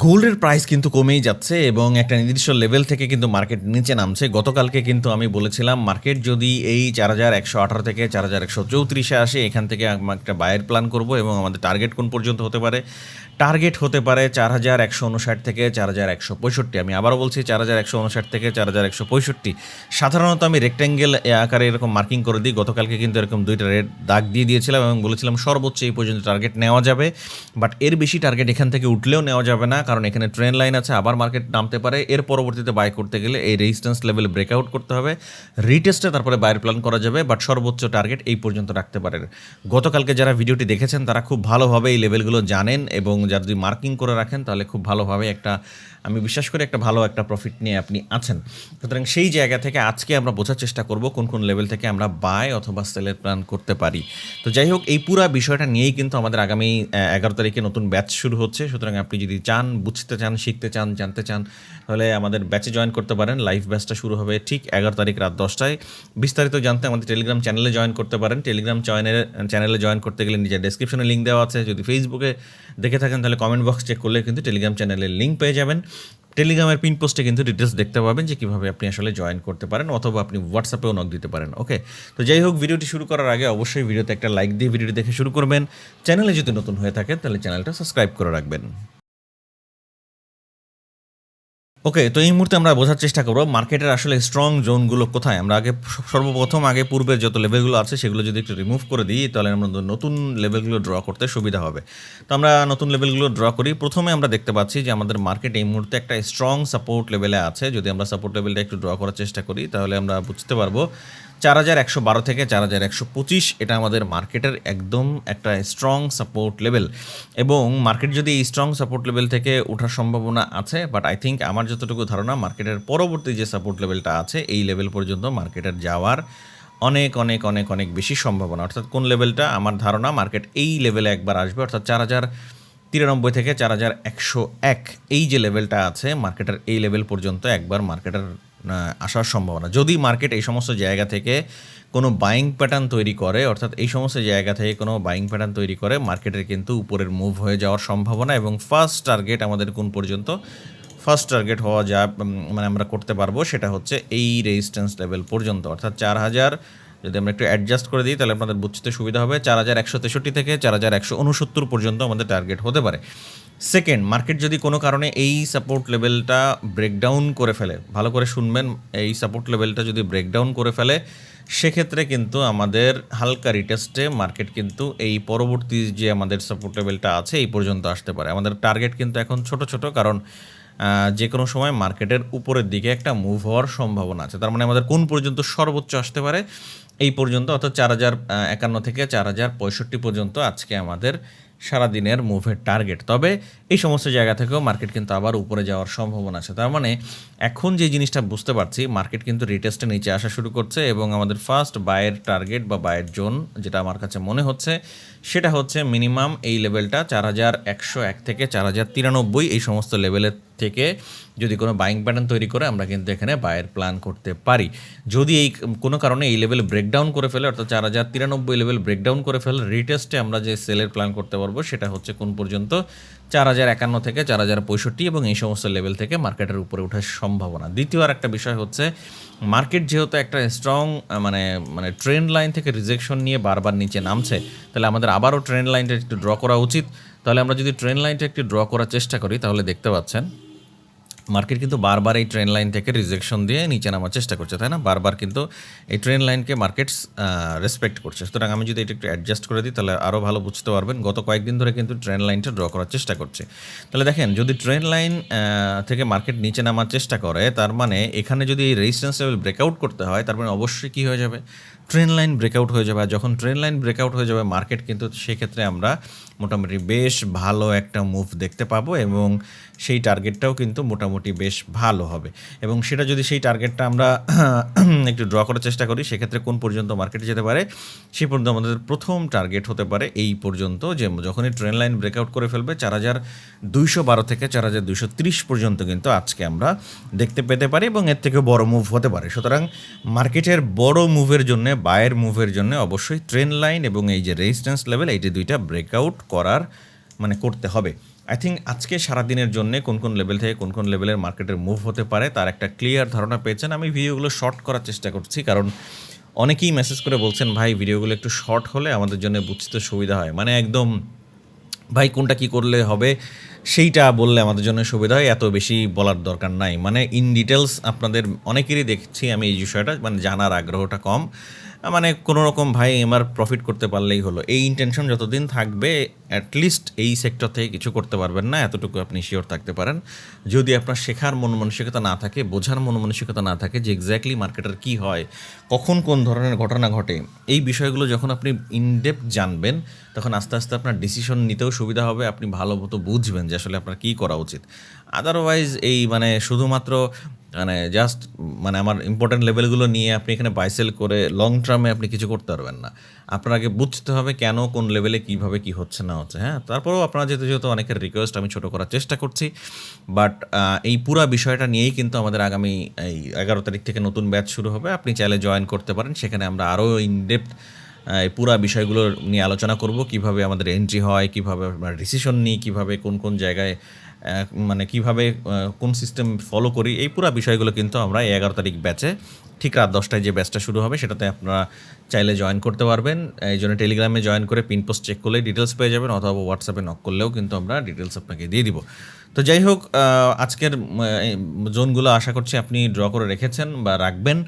গোল্ডের প্রাইস কিন্তু কমেই যাচ্ছে এবং একটা নির্দিষ্ট লেভেল থেকে কিন্তু মার্কেট নিচে নামছে। গতকালকে কিন্তু আমি বলেছিলাম মার্কেট যদি এই 4118 থেকে 4134-এ আসে, এখান থেকে আমরা একটা বায়ের প্ল্যান করব এবং আমাদের টার্গেট কোন পর্যন্ত হতে পারে? টার্গেট হতে পারে 4159 থেকে 4165। আমি আবারও বলছি 4159 থেকে 4165। সাধারণত আমি রেক্ট্যাঙ্গেল আকারে এরকম মার্কিং করে দিই। গতকালকে কিন্তু এরকম দুইটা রেড দাগ দিয়ে দিয়েছিলাম এবং বলেছিলাম সর্বোচ্চ এই পর্যন্ত টার্গেট নেওয়া যাবে, বাট এর বেশি টার্গেট এখান থেকে উঠলেও নেওয়া যাবে না, কারণ এখানে ট্রেন লাইন আছে, আবার মার্কেট নামতে পারে। এর পরবর্তীতে বাই করতে গেলে এই রেজিস্ট্যান্স লেভেল ব্রেকআউট করতে হবে, রিটেস্টে তারপরে বাইরের প্ল্যান করা যাবে, বাট সর্বোচ্চ টার্গেট এই পর্যন্ত রাখতে পারে। গতকালকে যারা ভিডিওটি দেখেছেন তারা খুব ভালোভাবে এই লেভেলগুলো জানেন এবং যারা যদি মার্কিং করে রাখেন তাহলে খুব ভালোভাবে একটা, আমি বিশ্বাস করি একটা ভালো একটা প্রফিট নিয়ে আপনি আছেন। সুতরাং সেই জায়গা থেকে আজকে আমরা বোঝার চেষ্টা করব কোন কোন লেভেল থেকে আমরা বাই অথবা সেলের প্ল্যান করতে পারি। তো যাই হোক, এই পুরো বিষয়টা নিয়েই কিন্তু আমাদের আগামী 11 তারিখে নতুন ব্যাচ শুরু হচ্ছে। সুতরাং আপনি যদি চান, বুঝতে চান, শিখতে চান, জানতে চান, তাহলে আমাদের ব্যাচে জয়েন করতে পারেন। লাইভ ব্যাচটা শুরু হবে ঠিক 11 তারিখ রাত 10টায়। বিস্তারিত জানতে আমাদের টেলিগ্রাম চ্যানেলে জয়েন করতে পারেন। টেলিগ্রাম চ্যানেলে জয়েন করতে গেলে নিজের ডেসক্রিপশনে লিঙ্ক দেওয়া আছে। যদি ফেসবুকে দেখে থাকেন তাহলে কমেন্ট বক্স চেক করলে কিন্তু টেলিগ্রাম চ্যানেলের লিঙ্ক পেয়ে যাবেন। টেলিগ্রামের পিন পোস্টে কিন্তু ডিটেলস দেখতে পাবেন যে কীভাবে আপনি আসলে জয়েন করতে পারেন, অথবা আপনি হোয়াটসঅ্যাপেও নক দিতে পারেন। ওকে, তো যাই হোক, ভিডিওটি শুরু করার আগে অবশ্যই ভিডিওতে একটা লাইক দিয়ে ভিডিওটি দেখে শুরু করবেন। চ্যানেলে যদি নতুন হয়ে থাকেন তাহলে চ্যানেলটা সাবস্ক্রাইব করে রাখবেন। ওকে, তো এই মুহূর্তে আমরা বোঝার চেষ্টা করব মার্কেটের আসলে স্ট্রং জোনগুলো কোথায়। আমরা সর্বপ্রথম পূর্বের যত লেভেলগুলো আছে সেগুলো যদি একটু রিমুভ করে দিই তাহলে আমরা নতুন লেভেলগুলো ড্র করতে সুবিধা হবে। তো আমরা নতুন লেভেলগুলো ড্র করি। প্রথমে আমরা দেখতে পাচ্ছি যে আমাদের মার্কেট এই মুহূর্তে একটা স্ট্রং সাপোর্ট লেভেলে আছে। যদি আমরা সাপোর্ট লেভেলটা একটু ড্র করার চেষ্টা করি তাহলে আমরা বুঝতে পারবো 4112 থেকে 4125 এটা আমাদের মার্কেটের একদম একটা স্ট্রং সাপোর্ট লেভেল, এবং মার্কেট যদি এই স্ট্রং সাপোর্ট লেভেল থেকে ওঠার সম্ভাবনা আছে, বাট আই থিঙ্ক আমার যতটুকু ধারণা মার্কেটের পরবর্তী যে সাপোর্ট লেভেলটা আছে এই লেভেল পর্যন্ত মার্কেটের যাওয়ার অনেক অনেক অনেক অনেক বেশি সম্ভাবনা। অর্থাৎ কোন লেভেলটা? আমার ধারণা মার্কেট এই লেভেলে একবার আসবে, অর্থাৎ 4093 থেকে 4101 এই যে লেভেলটা আছে মার্কেটের এই লেভেল পর্যন্ত একবার মার্কেটের আসার সম্ভাবনা। যদি মার্কেট এই সমস্ত জায়গা থেকে কোনো বাইং প্যাটার্ন তৈরি করে, অর্থাৎ এই সমস্ত জায়গা থেকে কোনো বাইং প্যাটার্ন তৈরি করে, মার্কেটের কিন্তু উপরের মুভ হয়ে যাওয়ার সম্ভাবনা। এবং ফার্স্ট টার্গেট আমাদের কোন পর্যন্ত? ফার্স্ট টার্গেট হওয়া যা মানে আমরা করতে পারবো সেটা হচ্ছে এই রেজিস্ট্যান্স লেভেল পর্যন্ত, অর্থাৎ 4000। যদি আমরা একটু অ্যাডজাস্ট করে দিই তাহলে আপনাদের বুঝতে সুবিধা হবে। 4163 থেকে 4169 পর্যন্ত আমাদের টার্গেট হতে পারে। সেকেন্ড, মার্কেট যদি কোনো কারণে এই সাপোর্ট লেভেলটা ব্রেকডাউন করে ফেলে, ভালো করে শুনবেন, এই সাপোর্ট লেভেলটা যদি ব্রেকডাউন করে ফেলে সেক্ষেত্রে কিন্তু আমাদের হালকা রিটেস্টে মার্কেট কিন্তু এই পরবর্তী যে আমাদের সাপোর্ট লেভেলটা আছে এই পর্যন্ত আসতে পারে। আমাদের টার্গেট কিন্তু এখন ছোট ছোট, কারণ যে কোনো সময় মার্কেটের উপরের দিকে একটা মুভ হওয়ার সম্ভাবনা আছে। তার মানে আমাদের কোন পর্যন্ত সর্বোচ্চ আসতে পারে? এই পর্যন্ত, অর্থাৎ 4051 থেকে 4065 পর্যন্ত আজকে আমাদের সারাদিনের মুভের টার্গেট। তবে এই সমস্ত জায়গা থেকেও মার্কেট কিন্তু আবার উপরে যাওয়ার সম্ভাবনা আছে। তার মানে এখন যে জিনিসটা বুঝতে পারছি, মার্কেট কিন্তু রিটেস্টে নিচে আসা শুরু করছে এবং আমাদের ফার্স্ট বায়ের টার্গেট বা বায়ের জোন যেটা আমার কাছে মনে হচ্ছে সেটা হচ্ছে মিনিমাম এই লেভেলটা 4101 থেকে 4093 এই সমস্ত লেভেলের থেকে যদি কোনো বাইং প্যাটার্ন তৈরি করে আমরা কিন্তু এখানে বায়ের প্ল্যান করতে পারি। যদি এই কোনো কারণে এই লেভেল ব্রেকডাউন করে ফেলে, অর্থাৎ 4093 লেভেল ব্রেকডাউন করে ফেলে, রিটেস্টে আমরা যে সেলের প্ল্যান করতে পারবো সেটা হচ্ছে কোন পর্যন্ত? 4051 থেকে 4065 এবং এই সমস্ত লেভেল থেকে মার্কেটের উপরে ওঠার সম্ভাবনা। দ্বিতীয় আর একটা বিষয় হচ্ছে মার্কেট যেহেতু একটা স্ট্রং মানে ট্রেন্ড লাইন থেকে রিজেকশন নিয়ে বারবার নিচে নামছে, তাহলে আমাদের আবারও ট্রেন্ড লাইনটা একটু ড্র করা উচিত। তাহলে আমরা যদি ট্রেন্ড লাইনটা একটু ড্র করার চেষ্টা করি তাহলে দেখতে পাচ্ছেন মার্কেট কিন্তু বারবার এই ট্রেন্ড লাইন থেকে রিজেকশন দিয়ে নিচে নামার চেষ্টা করছে, তাই না? বারবার কিন্তু এই ট্রেন্ড লাইনকে মার্কেটস রেসপেক্ট করছে। সুতরাং আমি যদি এটা একটু অ্যাডজাস্ট করে দিই তাহলে আরও ভালো বুঝতে পারবেন। গত কয়েকদিন ধরে কিন্তু ট্রেন্ড লাইনটা ড্র করার চেষ্টা করছে। তাহলে দেখেন, যদি ট্রেন্ড লাইন থেকে মার্কেট নিচে নামার চেষ্টা করে, তার মানে এখানে যদি এই রেজিস্ট্যান্স লেভেল ব্রেকআউট করতে হয় তার মানে অবশ্যই কী হয়ে যাবে? ট্রেন্ড লাইন ব্রেকআউট হয়ে যাবে। আর যখন ট্রেন্ড লাইন ব্রেকআউট হয়ে যাবে মার্কেট কিন্তু সেক্ষেত্রে আমরা মোটামুটি বেশ ভালো একটা মুভ দেখতে পাবো এবং সেই টার্গেটটাও কিন্তু মোটামুটি বেশ ভালো হবে। এবং সেটা যদি সেই টার্গেটটা আমরা একটু ড্র করার চেষ্টা করি সেক্ষেত্রে কোন পর্যন্ত মার্কেটে যেতে পারে? সেই পর্যন্ত আমাদের প্রথম টার্গেট হতে পারে এই পর্যন্ত, যে যখনই ট্রেন্ড লাইন ব্রেকআউট করে ফেলবে 4212 থেকে 4230 পর্যন্ত কিন্তু আজকে আমরা দেখতে পেতে পারি এবং এর থেকে বড় মুভ হতে পারে। সুতরাং মার্কেটের বড় মুভের জন্য, বায়ের মুভের জন্য অবশ্যই ট্রেন্ড লাইন এবং এই যে রেজিস্ট্যান্স লেভেল, এই যে দুইটা ব্রেকআউট করার করতে হবে। আই থিঙ্ক আজকে সারাদিনের জন্য কোন লেভেল থেকে কোন লেভেলের মার্কেটের মুভ হতে পারে তার একটা ক্লিয়ার ধারণা পেয়েছেন। আমি ভিডিওগুলো শর্ট করার চেষ্টা করছি, কারণ অনেকেই মেসেজ করে বলছেন ভাই ভিডিওগুলো একটু শর্ট হলে আমাদের জন্য বুঝতে সুবিধা হয়, মানে একদম ভাই কোনটা কী করলে হবে সেইটা বললে আমাদের জন্য সুবিধা হয়, এত বেশি বলার দরকার নাই। মানে ইন ডিটেলস আপনাদের অনেকেরই দেখছি আমি এই বিষয়টা, মানে জানার আগ্রহটা কম। মানে কোনো রকম ভাই আমার প্রফিট করতে পারলেই হলো, এই ইন্টেনশন যতদিন থাকবে অ্যাটলিস্ট এই সেক্টর থেকে কিছু করতে পারবেন না, এতটুকু আপনি শিওর থাকতে পারেন। যদি আপনার শেখার মন মানসিকতা না থাকে, বোঝার মন মানসিকতা না থাকে যে এক্স্যাক্টলি মার্কেটের কী হয়, কখন কোন ধরনের ঘটনা ঘটে, এই বিষয়গুলো যখন আপনি ইনডেপথ জানবেন তখন আস্তে আস্তে আপনার ডিসিশন নিতেও সুবিধা হবে, আপনি ভালো মতো বুঝবেন যে আসলে আপনার কী করা উচিত। আদারওয়াইজ এই মানে শুধুমাত্র মানে জাস্ট মানে আমার ইম্পর্ট্যান্ট লেভেলগুলো নিয়ে আপনি এখানে বাইসেল করে লং টার্মে আপনি কিছু করতে পারবেন না। আপনার আগে বুঝতে হবে কেন কোন লেভেলে কীভাবে কী হচ্ছে না হচ্ছে। হ্যাঁ, তারপরেও আপনারা যেহেতু অনেকের রিকোয়েস্ট আমি ছোটো করার চেষ্টা করছি, বাট এই পুরা বিষয়টা নিয়েই কিন্তু আমাদের আগামী এই 11 তারিখ থেকে নতুন ব্যাচ শুরু হবে। আপনি চাইলে জয়েন করতে পারেন, সেখানে আমরা আরও ইনডেপথ এই পুরা বিষয়গুলো নিয়ে আলোচনা করব, কিভাবে আমাদের এন্ট্রি হয়, কিভাবে আমরা ডিসিশন নিই, কীভাবে কোন জায়গায় মানে কিভাবে কোন সিস্টেম ফলো করি, এই পুরো বিষয়গুলো কিন্তু আমরা 11 তারিখ ব্যাচে ঠিক রাত 10টায় যে ব্যাচটা শুরু হবে সেটাতে আপনারা চাইলে জয়েন করতে পারবেন। এই জন্য টেলিগ্রামে জয়েন করে পিন পোস্ট চেক করলেই ডিটেলস পেয়ে যাবেন, অথবা হোয়াটসঅ্যাপে নক করলেও কিন্তু আমরা ডিটেলস আপনাকে দিয়ে দিব। তো যাই হোক, আজকের জোনগুলো আশা করছি আপনি ড্র করে রেখেছেন বা রাখবেন,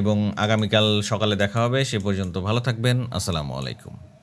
এবং আগামীকাল সকালে দেখা হবে। সে পর্যন্ত ভালো থাকবেন। আসসালামু আলাইকুম।